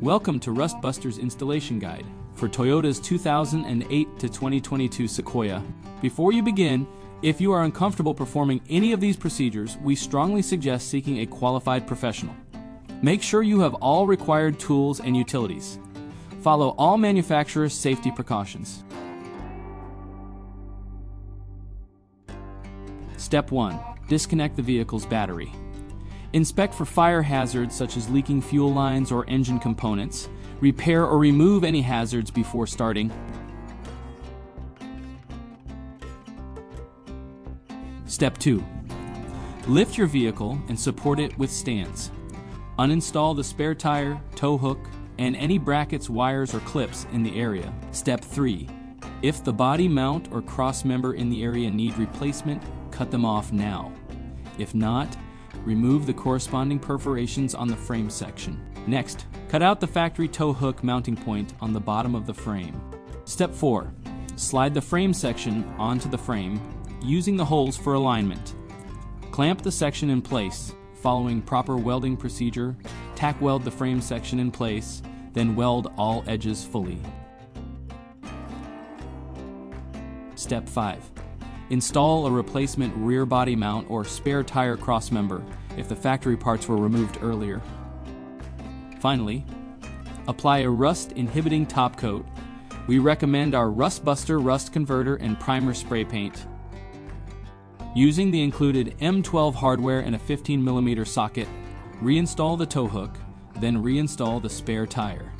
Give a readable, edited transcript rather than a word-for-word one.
Welcome to Rustbuster's installation guide for Toyota's 2008 to 2022 Sequoia. Before you begin, if you are uncomfortable performing any of these procedures, we strongly suggest seeking a qualified professional. Make sure you have all required tools and utilities. Follow all manufacturer's safety precautions. Step 1. Disconnect the vehicle's battery. Inspect for fire hazards such as leaking fuel lines or engine components. Repair or remove any hazards before starting. Step 2. Lift your vehicle and support it with stands. Uninstall the spare tire, tow hook, and any brackets, wires, or clips in the area. Step 3. If the body mount or cross member in the area need replacement, cut them off now. If not, remove the corresponding perforations on the frame section. Next, cut out the factory tow hook mounting point on the bottom of the frame. Step 4. Slide the frame section onto the frame, using the holes for alignment. Clamp the section in place. Following proper welding procedure, tack weld the frame section in place, then weld all edges fully. Step 5. Install a replacement rear body mount or spare tire crossmember if the factory parts were removed earlier. Finally, apply a rust-inhibiting top coat. We recommend our Rustbuster Rust Converter and Primer Spray Paint. Using the included M12 hardware and a 15mm socket, reinstall the tow hook, then reinstall the spare tire.